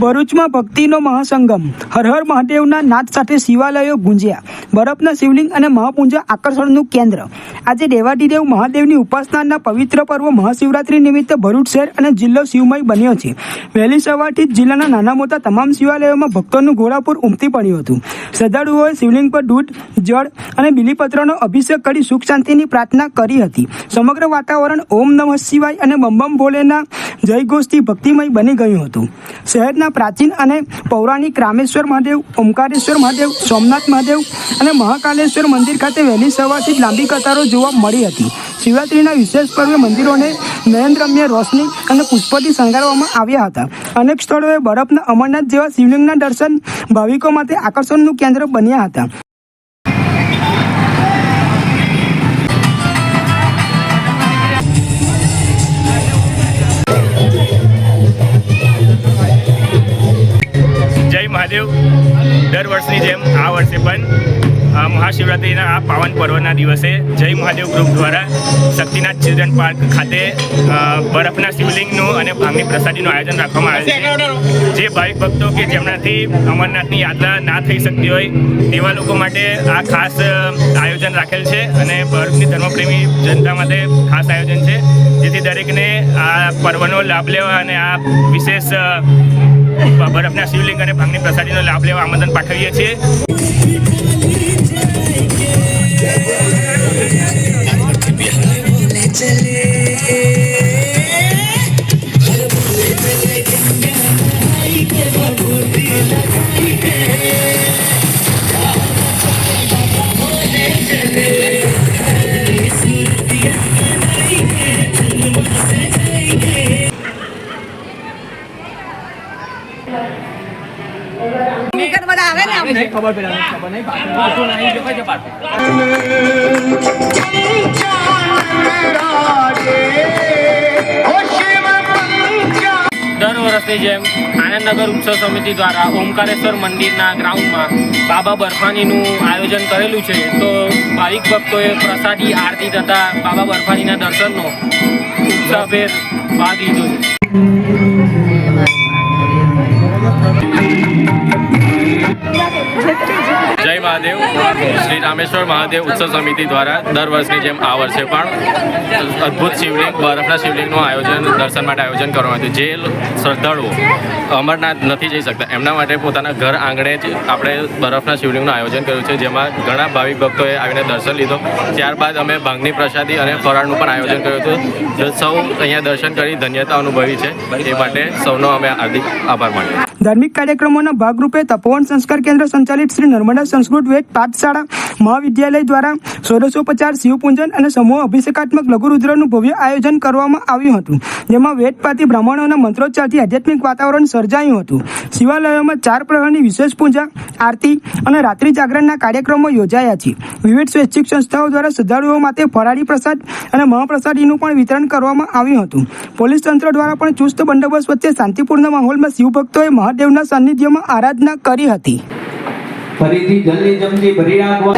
ભરૂચમાં ભક્તિનો મહાસંગમ, હર હર મહાદેવના નાદ સાથે શિવાલયો ગુંજ્યા, બરફના શિવલિંગ અને મહાપૂજા આકર્ષણનું કેન્દ્ર। આજે દેવાધિદેવ મહાદેવની ઉપાસનાના પવિત્ર પર્વ મહાશિવરાત્રી નિમિત્તે ભરૂચ શહેર અને જિલ્લો શિવમય બન્યો છે। વહેલી સવારથી જ જિલ્લાના નાના મોટા તમામ શિવાલયોમાં ભક્તોનું ઘોડાપુર ઉમટી પડ્યું હતું। શ્રદ્ધાળુઓએ શિવલિંગ પર દૂધ, જળ અને બીલીપત્રનો અભિષેક કરી સુખ શાંતિની પ્રાર્થના કરી હતી। સમગ્ર વાતાવરણ ઓમ નમઃ શિવાય અને બમ બમ ભોલેના જયઘોષથી ભક્તિમય બની ગયું હતું। શહેરના પ્રાચીન અને પૌરાણિક રામેશ્વર મહાદેવ, ઓમકારેશ્વર મહાદેવ, સોમનાથ મહાદેવ અને મહાકાલેશ્વર મંદિર ખાતે વહેલી સવારથી જ લાંબી કતારો જોવા મળી હતી। શિવરાત્રીના વિશેષ પર્વે મંદિરોને નયનરમ્ય રોશની અને પુષ્પોથી શણગારવામાં આવ્યા હતા। અનેક સ્થળોએ બરફના અમરનાથ જેવા શિવલિંગના દર્શન ભાવિકો માટે આકર્ષણનું કેન્દ્ર બન્યા હતા। જય મહાદેવ। દર વર્ષની જેમ આ વર્ષે પણ મહાશિવરાત્રિના આ પાવન પર્વના દિવસે જય મહાદેવ ગ્રુપ દ્વારા શક્તિનાથ ચિલ્ડ્રન પાર્ક ખાતે બરફના શિવલિંગનું અને ભાંગની પ્રસાદીનું આયોજન રાખવામાં આવેલ છે। જે ભાવિક ભક્તો કે જેમનાથી અમરનાથની યાત્રા ના થઈ શકતી હોય તેવા લોકો માટે આ ખાસ આયોજન રાખેલ છે અને ભરૂચની ધર્મપ્રેમી જનતા માટે ખાસ આયોજન છે, જેથી દરેકને આ પર્વનો લાભ લેવા અને આ વિશેષ બરફના શિવલિંગ અને ભાંગની પ્રસાદીનો લાભ લેવા આમંત્રણ પાઠવીએ છીએ। દર વર્ષની જેમ આનંદનગર ઉત્સવ સમિતિ દ્વારા ઓમકારેશ્વર મંદિરના ગ્રાઉન્ડમાં બાબા બર્ફાનીનું આયોજન કરેલું છે। તો ભાવિક ભક્તોએ પ્રસાદી આરતી તથા બાબા બર્ફાનીના દર્શનનો ઉત્સાહભેર ભાગ લીધો છે। જય મહાદેવ। શ્રી રામેશ્વર મહાદેવ ઉત્સવ સમિતિ દ્વારા દર વર્ષની જેમ આ વર્ષે પણ અદ્ભુત શિવલિંગ, બરફના શિવલિંગનું આયોજન દર્શન માટે આયોજન કરવામાં આવ્યું। જે શ્રદ્ધાળુઓ અમરનાથ નથી જઈ શકતા એમના માટે પોતાના ઘર આંગણે જ આપણે બરફના શિવલિંગનું આયોજન કર્યું છે, જેમાં ઘણા ભાવિક ભક્તોએ આવીને દર્શન લીધો। ત્યારબાદ અમે ભાંગની પ્રસાદી અને ફરાળનું પણ આયોજન કર્યું હતું। જો સૌ અહીંયા દર્શન કરી ધન્યતા અનુભવી છે એ માટે સૌનો અમે હાર્દિક આભાર માનીએ। ધાર્મિક કાર્યક્રમોના ભાગરૂપે તપોવન સંસ્કાર કેન્દ્ર સંચાલિત શ્રી નર્મદા સંસ્કૃત વેદ પાઠશાળા મહાવિદ્યાલય દ્વારા 1650 શિવપૂજન અને સમૂહ અભિષેકાત્મક લઘુરુદ્રનું ભવ્ય આયોજન કરવામાં આવ્યું હતું, જેમાં વેદપાતી બ્રાહ્મણોના મંત્રોચ્ચારથી આધ્યાત્મિક વાતાવરણ સર્જાયું હતું। શિવાલયોમાં 4 પ્રહરની વિશેષ પૂજા, આરતી અને રાત્રિ જાગરણના કાર્યક્રમો યોજાયા છે। વિવિધ સ્વૈચ્છિક સંસ્થાઓ દ્વારા શ્રદ્ધાળુઓ માટે ફરાળી પ્રસાદ અને મહાપ્રસાદીનું પણ વિતરણ કરવામાં આવ્યું હતું। પોલીસ તંત્ર દ્વારા પણ ચુસ્ત બંદોબસ્ત વચ્ચે શાંતિપૂર્ણ માહોલમાં શિવભક્તોએ મહાદેવના સાનિધ્યમાં આરાધના કરી હતી। ફરીથી જલ્દી જમતી ભરી રાખવા।